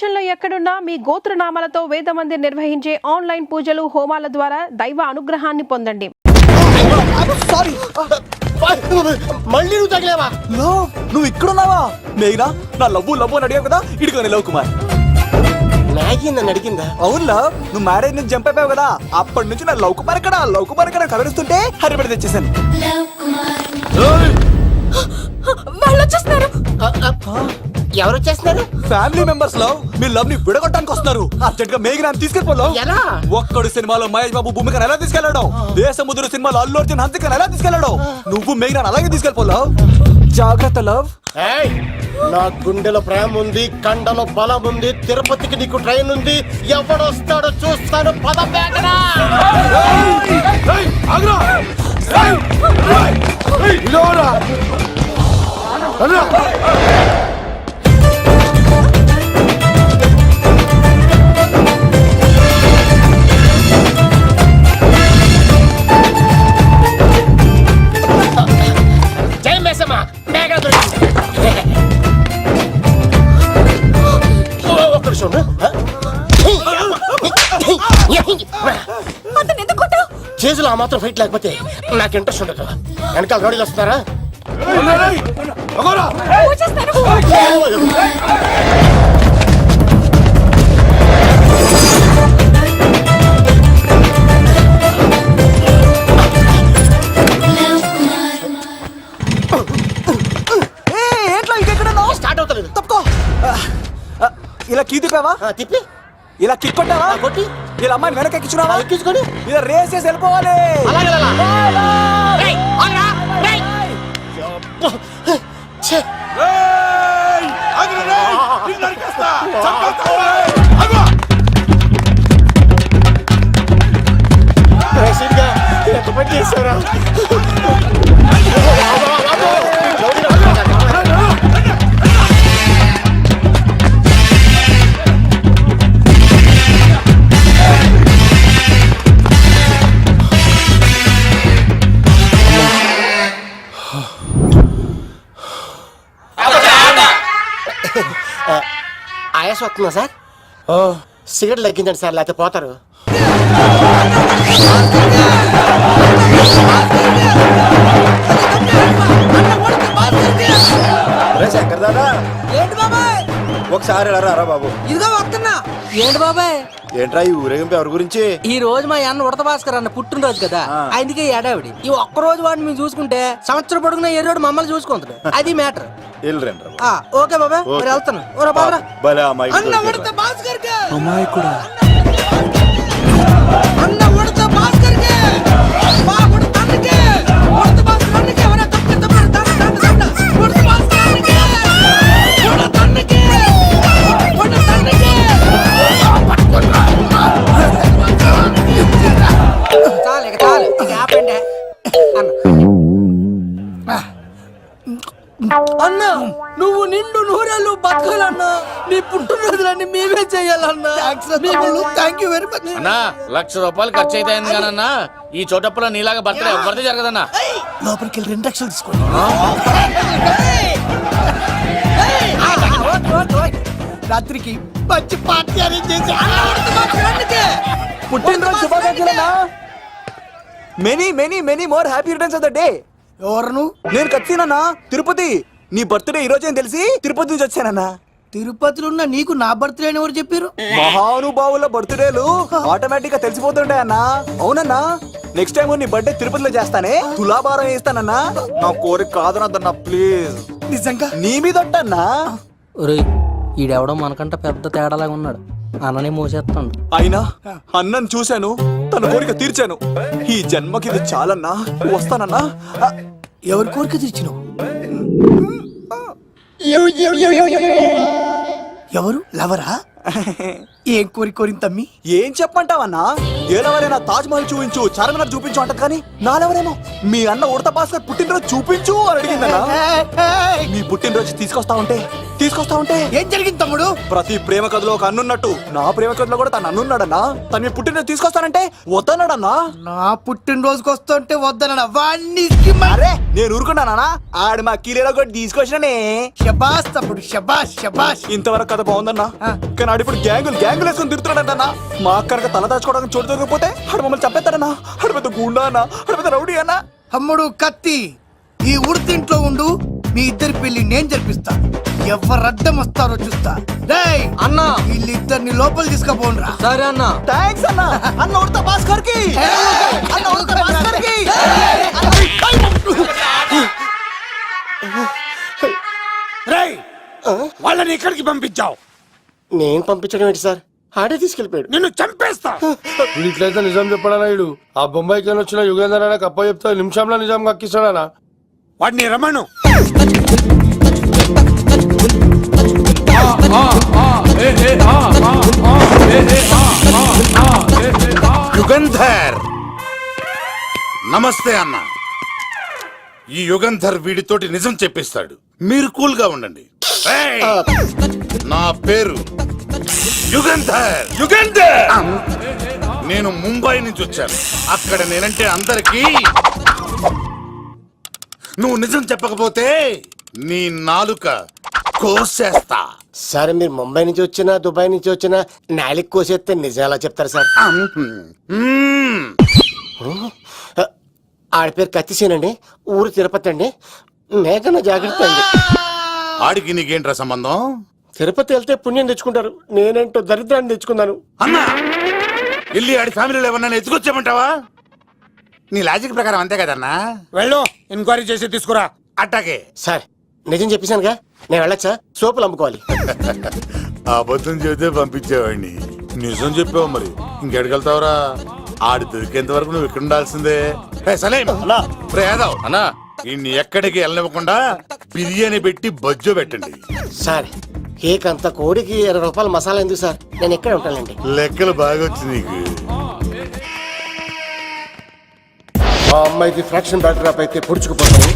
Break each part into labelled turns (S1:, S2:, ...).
S1: ప్రపంచంలో ఎక్కడున్నా మీ గోత్రనామాలతో వేదమందిర్ నిర్వహించే ఆన్లైన్ పూజలు హోమాల ద్వారా దైవ అనుగ్రహాన్ని పొందండి.
S2: మళ్ళీ నువ్వు తగిలేవా?
S3: నువ్వు ఇక్కడున్నావా? మేఘనా, నా లవ్వు అని అడిగావు కదా, ఇడుకొని లవ్ కుమార్.
S2: మ్యాగీ నన్ను అడిగిందా?
S3: అవును లవ్, నువ్వు మ్యారేజ్ నుంచి జంప్ అయిపోయావు కదా, అప్పటి నుంచి నా లవ్ కుమార్ ఎక్కడ కవరిస్తుంటే హరిపడి తెచ్చేసాను.
S2: ఎవరు వచ్చేస్తున్నారు?
S3: ఫ్యామిలీ మెంబర్స్ లవ్, మీ లవ్ ని విడగొట్టడానికి వస్తున్నారు. అర్జెంట్ గా మేఘనా తీసుకెళ్ళిపోలేవు.
S2: ఎలా?
S3: ఒక్కడు సినిమాలో మహేష్ బాబు భూమికను ఎలా తీసుకెళ్లాడు, దేశముద్రు సినిమాలో అల్లు అర్జున్ హన్సికను ఎలా తీసుకెళ్లాడు, నువ్వు మేఘనా అలాగే తీసుకెళ్ళిపోలేవు. జాగ్రత్త లవ్.
S2: నా గుండెలో ప్రేమ ఉంది, కండలో బలం ఉంది, తిరుపతికి నీకు ట్రైన్ ఉంది, ఎవడొస్తాడో చూస్తాను. పద బేటరా. జై మేసమ్మ, మేఘ దొరికింది. ఒక్క నిమిషం. చేతులు ఆ మాత్రం ఫైట్ లేకపోతే నాకు ఇంట్రెస్ట్ ఉండదు. వెనకాల గాడీలు వస్తున్నారా? స్టార్ట్ అవుతలేదు.
S3: తప్పుకో. ఇలా కీ తిప్పావా?
S2: తిప్పి
S3: ఇలా కిక్ కొట్టావా?
S2: కొట్టి
S3: ఇలా అమ్మాయిని వెనక ఎక్కించున్నావా?
S2: ఎక్కించుకొని
S3: ఇలా రేస్ చేసి వెళ్ళిపోవాలి.
S2: చేశారా? ఆయాసం వస్తుందా సార్? సిగరెట్ లెక్కించండి సార్, లేకపోతే పోతారు.
S3: శంకర్ దాదా,
S4: ఏంటి బాబాయ్?
S3: ఒకసారి రా బాబు.
S4: ఇదిగో వస్తున్నా. ఏంటి బాబాయ్?
S3: ఏంట్రా ఈ ఊరేగింపు ఎవరి గురించి?
S4: ఈ రోజు మా అన్న ఉడత భాస్కర్ అన్న పుట్టినరోజు కదా, అందుకే ఏడావిడి. ఈ ఒక్క రోజు వాడిని మేము చూసుకుంటే సంవత్సరం పొడుగున ఏరోడు మమ్మల్ని చూసుకుంటాడు. అది మ్యాటర్. ఓకే బాబాయ్, మరి వెళ్తాను. అన్న ఉడత భాస్కర్
S3: అమ్మాయి కూడా
S4: అన్న ఉడత భాస్కర్ మా ఉడత అన్నకే ఉడత భాస్కర్ అన్నకే ఎవరైనా తప్పు ఉడత భాస్కర్ అన్నకే ఉడత అన్నకే ఉడత అన్నకే. చాలు ఆపండి అన్న. నువ్వు నిండు నూరేళ్ళు బతకాలన్నా, నీ పుట్టినరోజులన్నీ మేమే చెయ్యాలన్నా. థ్యాంక్ యూ వెరీ మచ్
S5: అన్నా. 1,00,000 రూపాయలు ఖర్చు అవుతాయన్నా. ఈ చోటప్పులో నీలాగా బర్త్డే ఎవరిది జరగదన్నా.
S4: లోపలికి వెళ్ళి 2 లక్షలు తీసుకోండి. రాత్రికి మంచి పార్టీ అరేంజ్ చేసి
S3: పుట్టినరోజు శుభాకాంక్షలన్నా. Many many many more happy returns of the day.
S4: ఎవరు?
S3: నేను కత్తినన్నా, తిరుపతి. నీ బర్త్డే ఈ రోజే తెలిసి తిరుపతి నుంచి వచ్చానన్నా.
S4: తిరుపతిలో ఉన్న నీకు నా బర్త్డే అని ఎవరు చెప్పారు?
S3: మహానుభావుల బర్త్డేలు ఆటోమేటిక్ గా తెలిసిపోతుంటాయన్నా. అవునన్నా, నెక్స్ట్ టైం నీ బర్త్డే తిరుపతిలో చేస్తానే, తులాభారం వేస్తానన్నా. నా కోరిక కాదనద్దన్నా ప్లీజ్.
S4: నిజంగా
S3: నీ మీద ఒట్టన్నా.
S4: ఈడెవడో మనకంట పెద్ద తేడాలాగా ఉన్నాడు. అన్ననే మోసేస్తాడు.
S3: అయినా అన్నను చూశాను, తన కోరిక తీర్చాను. ఈ జన్మకి ఇది చాలన్నా, వస్తానన్నా.
S4: ఎవరి కోరిక తీర్చినావు? ఎవరు? లవరా? ఏం కోరిన తమ్మి?
S3: ఏం చెప్పంటావన్నా? ఏలవరైనా తాజ్ మహల్ చూపించు, చార్మినార్ చూపించు అంట, కానీ నాలెవరేమో మీ అన్న ఉడత భాస్కర్ పుట్టినరోజు చూపించు అని అడిగిందన్నా. నీ పుట్టినరోజు తీసుకొస్తా ఉంటే తీసుకొస్తా ఉంటే
S4: ఏం జరిగింది తమ్ముడు?
S3: ప్రతి ప్రేమ కథలో ఒక అన్నున్నట్టు నా ప్రేమ కథలో కూడా తను అన్నున్నాడన్నా. తను మీ పుట్టినరోజు తీసుకొస్తానంటే వద్దన్నాడన్నా.
S4: నా పుట్టినరోజుకి వస్తుంటే వద్దన వాణ్ణి
S3: అరే నేను ఊరుకున్నానా? ఆడు మా కీలేలో కూడా తీసుకొచ్చిననే.
S4: శబాష్ తమ్ముడు, శబాష్ శబాష్.
S3: ఇంతవరకు కథ బాగుందన్నా, కానీ ఆడు ఇప్పుడు గ్యాంగులు వేసుకుని తిరుగుతున్నాడంటన్నా. మా అక్కడికి తల దాచుకోవడానికి చోటు దొరికిపోతే ఆడు మమ్మల్ని చంపేస్తాడన్నా. ఆడు పెద్ద గుండా అన్నా, ఆడు పెద్ద రౌడీ అన్నా.
S4: తమ్ముడు కత్తి, ఈ ఉడితింట్లో ఉండు, మీ ఇద్దరి పెళ్లి నేను జరిపిస్తా. ఎవరు అడ్డం వస్తారో చూస్తా. రేయ్
S6: అన్నా
S4: వీళ్ళిద్దరిని లోపల తీసుకుపోండ్రా.
S6: సరే అన్నా.
S3: థ్యాంక్స్ అన్నా. అన్న ఉడతా భాస్కర్ కి, అన్న ఉడతా భాస్కర్ కి.
S7: రేయ్ వాళ్ళని ఇక్కడికి పంపించావు.
S2: నేను పంపించడం ఏంటి సార్? ఆడే తీసుకెళ్ళిపోయాడు.
S7: నిన్ను చంపేస్తా.
S8: వీడు ఇట్లయితే నిజం చెప్పడానా? వీడు ఆ బొంబాయికి వచ్చిన యుగేందర్ అన్న కప్ప చెప్తా నిమిషంలో నిజం కక్కిస్తాడా?
S7: వాడిని రమణు.
S9: యుగంధర్ నమస్తే అన్న. ఈ యుగంధర్ వీడితోటి నిజం చెప్పిస్తాడు, మీరు కూల్ గా ఉండండి. ఏయ్! నా పేరు యుగంధర్. యుగంధర్ నేను ముంబై నుంచి వచ్చాను. అక్కడ నేనంటే అందరికీ. నువ్వు నిజం చెప్పకపోతే నీ నాలుక కోసేస్తా.
S2: సార్ మీరు ముంబై నుంచి వచ్చినా దుబాయ్ నుంచి వచ్చినా నాలిక్ కోసేస్తే నిజం ఎలా చెప్తారు సార్?
S9: మ్మ్.
S2: ఆడ పేరు కత్తిసేనండి, ఊరు తిరుపతి అండి. మేఘన జాగ్రత్త అండి.
S9: ఆడికి నీకేంట్రా సంబంధం?
S2: తిరుపతి వెళ్తే పుణ్యం తెచ్చుకుంటారు, నేనేంటో దరిద్రాన్ని తెచ్చుకున్నాను.
S9: అన్నా వెళ్ళి ఆడి ఫ్యామిలీలో ఎవరన్నా ఎత్తుకొచ్చామంటావా? నీ లాజిక్ ప్రకారం అంతే కదన్నా.
S7: వెళ్ళు, ఎంక్వైరీ చేసి తీసుకురా.
S9: అట్టాకే.
S2: సార్ నిజం చెప్పేశానుగా, నేను వెళ్ళచ్చా? సోపులు అమ్ముకోవాలి.
S9: అబద్ధం చెబితే పంపించేవాడిని, నిజం చెప్పావు మరి ఇంకెడగలుగుతావురా? ఆడి దొరికేంత వరకు నువ్వు ఇక్కడ ఉండాల్సిందే. సలేం రే యాదవ్
S5: అన్నా
S9: ఇన్ని ఎక్కడికి వెళ్ళనివ్వకుండా బిర్యానీ పెట్టి బజ్జో పెట్టండి.
S2: సార్ కేక్ అంత కోడికి 20 రూపాయల మసాలా ఎందుకు సార్? నేను ఎక్కడ ఉంటానండి.
S9: లెక్కలు బాగా వచ్చి నీకు.
S2: మా అమ్మాయికి ఫ్రాక్షన్ బ్యాక్ డ్రాప్ అయితే పొడుచుకుపోతాను,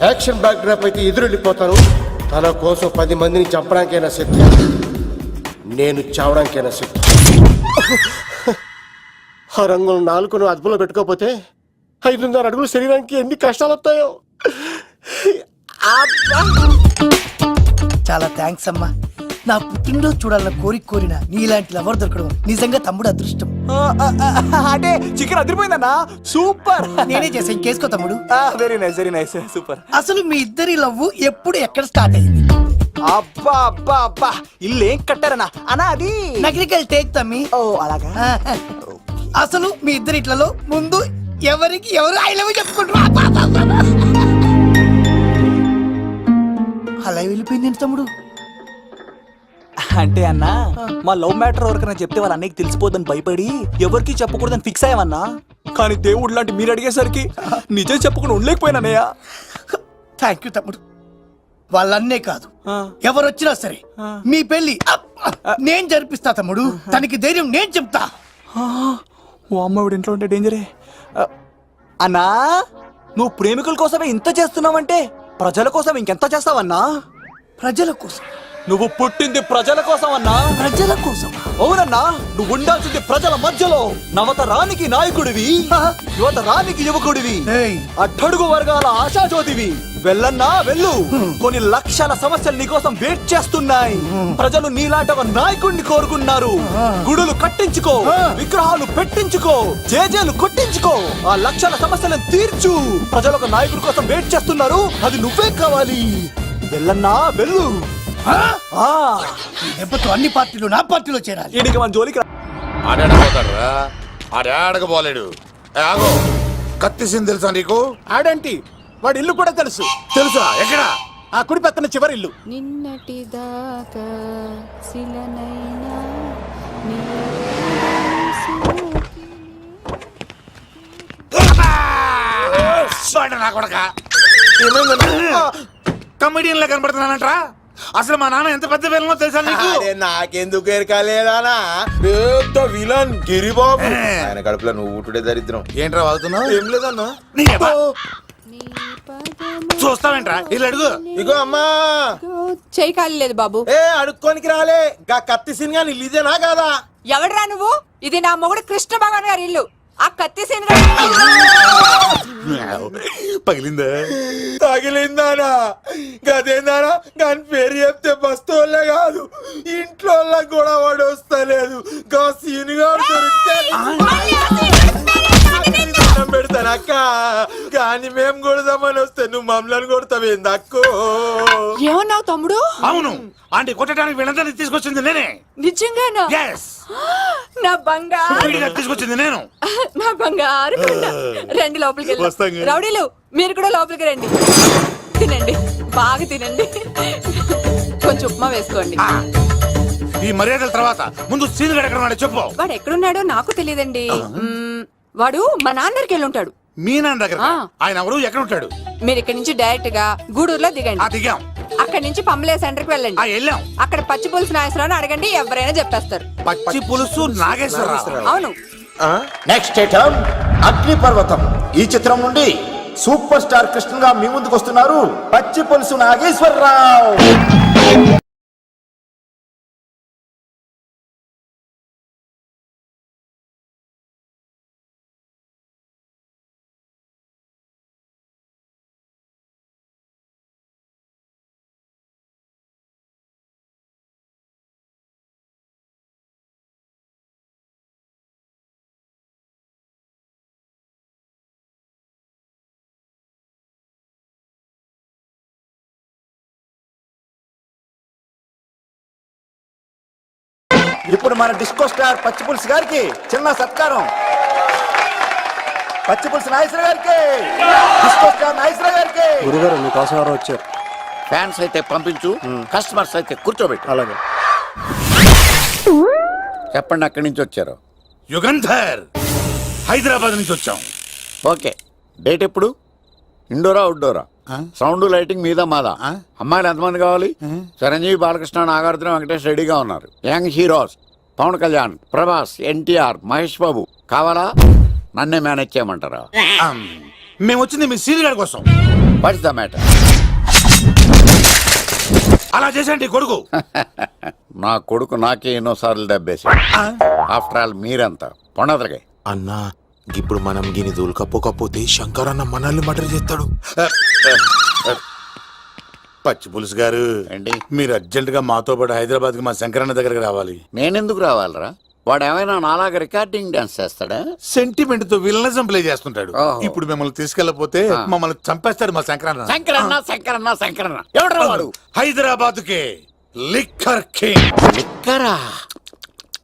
S2: యాక్షన్ బ్యాక్ డ్రాప్ అయితే ఎదురెళ్ళిపోతాను. తన కోసం 10 మందిని చంపడానికైనా శక్తి, నేను చావడానికైనా శక్తి. ఆ రంగులు 4 అదుపులో పెట్టుకోకపోతే 5.5 అడుగుల శరీరానికి ఎన్ని కష్టాలు వస్తాయో.
S4: చాలా థ్యాంక్స్ అమ్మా. నా పుట్టినరోజు చూడాలన్న కోరిన నీలాంటి లవర్ దొరకడం నిజంగా తమ్ముడు అదృష్టం.
S3: అంటే చికెన్ అదిరిపోయిందన్నా, సూపర్.
S4: నేనే చేసా, ఇంకేసుకో తమ్ముడు.
S3: Very nice, very nice, super.
S4: అసలు మీ ఇద్దరి లవ్ ఎప్పుడు ఎక్కడ స్టార్ట్ అయింది?
S3: అబ్బా అబ్బా అబ్బా, ఇల్లు ఏం కట్టారన్నా అన్నా? అది
S4: నగరికల్ టేక్ తమ్మి.
S3: ఓ అలాగా.
S4: అసలు మీ ఇద్దరి ఇట్లలో ముందు ఎవరికి ఎవరు ఐ లవ్ చెప్పుకుంటారు? అలా వెళ్ళిపోయింది తమ్ముడు.
S3: అంటే అన్నా మా లవ్ మ్యాటర్ ఎవరికైనా చెప్తే వాళ్ళ అన్నయ్యకి తెలిసిపోద్దని భయపడి ఎవరికి చెప్పకూడదని ఫిక్స్ అయ్యామన్నా. కానీ దేవుడు లాంటి మీరు అడిగేసరికి నిజం చెప్పకుండా ఉండలేకపోయినానయ్యా.
S4: థ్యాంక్ యూ తమ్ముడు. వాళ్ళన్నే కాదు, ఎవరు వచ్చినా సరే మీ పెళ్లి నేను జరిపిస్తా తమ్ముడు. తనకి ధైర్యం నేను చెప్తా.
S3: ఓ అమ్మవిడి ఇంట్లో ఉంటే డేంజరే. అన్నా నువ్వు ప్రేమికుల కోసమే ఇంత చేస్తున్నావంటే ప్రజల కోసం ఇంకెంత చేస్తావన్నా?
S4: ప్రజల కోసం.
S3: నువ్వు పుట్టింది ప్రజల కోసం అన్నా.
S4: ప్రజల కోసం?
S3: అవునన్నా, నువ్వు ఉండాల్సింది ప్రజల మధ్యలో. నవతరానికి నాయకుడివి, యువతరానికి యువకుడివి,
S4: ఏయ్,
S3: అట్టడుగు వర్గాల ఆశాజ్యోతివి. వెళ్ళన్నా వెళ్ళు, కొన్ని లక్షల సమస్యలు నీకోసం వెయిట్ చేస్తున్నాయి. ప్రజలు నీలాంటి ఒక నాయకుడిని కోరుకున్నారు. గుడులు కట్టించుకో, విగ్రహాలు పెట్టించుకో, జేజేలు కొట్టించుకో, ఆ లక్షల సమస్యలను తీర్చు. ప్రజలు ఒక నాయకుడి కోసం వెయిట్ చేస్తున్నారు, అది నువ్వే కావాలి. వెళ్ళన్నా వెళ్ళు.
S4: ఈ దెబ్బతో అన్ని పార్టీలు నా పార్టీలో చేరాలి.
S3: ఈయనకి మన జోలికి
S9: ఆడాడపోతాడు రా, ఆడాడకపోలేడు. ఆగో, కత్తిసింది తెలుసా నీకు?
S2: ఆడంటి వాడి ఇల్లు కూడా తెలుసు.
S9: తెలుసా? ఎక్కడ?
S2: ఆ కుడి పక్కన చివరి ఇల్లు.
S10: నిన్నటి దాకా శిలనైనా
S9: కమెడియన్ లా కనబడుతున్నానంట్రా. అసలు మా నాన్న ఎంత పెద్ద విలనో తెలుసా నీకు?
S6: నాకెందుకు ఎరకాలేదానా? పెద్ద విలన్ గిరిబాబు. ఆయన కడుపులో నువ్వు ఊటుడే దరిద్రం.
S9: ఏంట్రా వాగుతున్నావు?
S6: ఏం లేదన్నా.
S9: నీ అబ్బా. చూస్తావేంట్రా ఇల్లు అడుగు.
S6: ఇగో అమ్మా
S10: చేయి ఖాళీ లేదు బాబు.
S6: ఏ అడుక్కోనికి రాలే గా కత్తి సినిమా ఇదేనా కాదా?
S10: ఎవడరా నువ్వు? ఇది నా మొగుడు కృష్ణ భగవాన్ గారి ఇల్లు. ఆ కత్తి సీన్
S9: పగిలిందా?
S6: తగిలిందానా? గదేందానా? దాని పేరు చెప్తే బస్తోళ్ళే కాదు ఇంట్లో కూడా వాడు వస్తలేదు. గా సీనుగాడు దొరికితే పెడతాను అక్క. కానీ మేము కొడదామని వస్తే నువ్వు మమ్మల్ని కొడతావేంది అక్కో?
S10: ఏమన్నావు తమ్ముడు?
S9: అవును, ఆంటీ కొట్టడానికి వీళ్ళందరినీ తీసుకొచ్చింది నేనే.
S10: నిజంగానా?
S9: Yes.
S10: నా బంగారు
S9: వీడిగా తీసుకొచ్చింది నేను.
S10: నా బంగారు కొండ. రండి లోపలికి
S9: వస్తాం
S10: వెళ్దాం.
S9: కదా.
S10: రౌడీలు మీరు కూడా లోపలికి రండి. తినండి, బాగా తినండి. కొంచెం ఉప్మా వేసుకోండి.
S9: ఈ మర్యాదల తర్వాత ముందు సీన్ ఎక్కడ ఉన్నాడో చెప్పు.
S10: వాడు ఎక్కడున్నాడో నాకు తెలియదండి. వాడు మా నాన్న దగ్గరికి వెళ్ళి ఉంటాడు.
S9: మీ నాన్న దగ్గర
S10: ఆ.
S9: ఆయన ఎవరు, ఎక్కడ ఉంటాడు?
S10: మీరు ఇక్కడ నుంచి డైరెక్ట్ గా గూడూరులో
S9: ఆ
S10: దిగండి.
S9: దిగాం,
S10: అక్కడ నుంచి పంబలే సెంటర్ కి
S9: ఆ
S10: వెళ్ళండి.
S9: వెళ్ళాం.
S10: అక్కడ పచ్చి పులుసు నాగేశ్వరరావు అడగండి, ఎవరైనా చెప్పేస్తారు.
S9: పచ్చి పులుసు నాగేశ్వరరావు.
S10: అవును.
S11: నెక్స్ట్ ఐటమ్ అగ్నిపర్వతం. ఈ చిత్రం నుండి సూపర్ స్టార్ కృష్ణగా మీ ముందుకు వస్తున్నారు పచ్చి పులుసు నాగేశ్వరరావు. ఇప్పుడు మన డిస్కో స్టార్ పచ్చి పులుసు గారికి చిన్న సత్కారం. పచ్చి పులుసు నాగేశ్వర గారికి, డిస్కో స్టార్ నాగేశ్వర గారికి.
S8: గురుగారు మీకోసం ఎవరో వచ్చారు.
S5: ఫ్యాన్స్ అయితే పంపించు, కస్టమర్స్ అయితే కూర్చోబెట్టు.
S8: అలాగే.
S5: చెప్పండి అక్కడి నుంచి వచ్చారు.
S9: యుగంధర్, హైదరాబాద్ నుంచి వచ్చాం.
S5: ఓకే, డేట్ ఎప్పుడు? ఇండోరా అవుట్డోరా? సౌండ్ లైటింగ్ మీద మాదా? అమ్మాయిలు ఎంతమంది కావాలి? చిరంజీవి, బాలకృష్ణ, నాగార్జున, వెంకటేష్ రెడీగా ఉన్నారు. యంగ్ హీరోస్ పవన్ కళ్యాణ్, ప్రభాస్, ఎన్టీఆర్, మహేష్ బాబు కావాలా? నన్నే మేనేజ్ చేయమంటారా?
S9: మేము వచ్చింది మీ సీన్ గారి కోసం.
S5: What's the matter?
S9: అలా చేసేయండి కొడుకు.
S5: నా కొడుకు నాకే ఎన్నోసార్లు దెబ్బేసి. ఆఫ్టర్ ఆల్ మీరంతా పొండదలకే.
S6: అన్నా ఇప్పుడు మనం గిని దూల్కపోకపోతే శంకర్ అన్న మనల్ని మర్డర్ చేస్తాడు.
S9: పచ్చి పులుసు గారు
S5: ఏంటి?
S9: మీరు అర్జెంట్ గా మాతో పాటు హైదరాబాద్ కి మా శంకరన్న దగ్గరకు రావాలి.
S5: నేనెందుకు రావాలరా? వాడు ఏమైనా నాలాగా రికార్డింగ్ డాన్స్ చేస్తాడా?
S9: సెంటిమెంట్ తో విలనిజం ప్లే చేస్తుంటాడు.
S5: ఓహో.
S9: ఇప్పుడు మిమ్మల్ని తీసుకెళ్లపోతే మమ్మల్ని చంపేస్తాడు మా శంకరన్న.
S5: శంకరన్న ఎవడరా వాడు?
S9: హైదరాబాద్ కే లిక్కర్ కింగ్.
S5: లిక్కరా?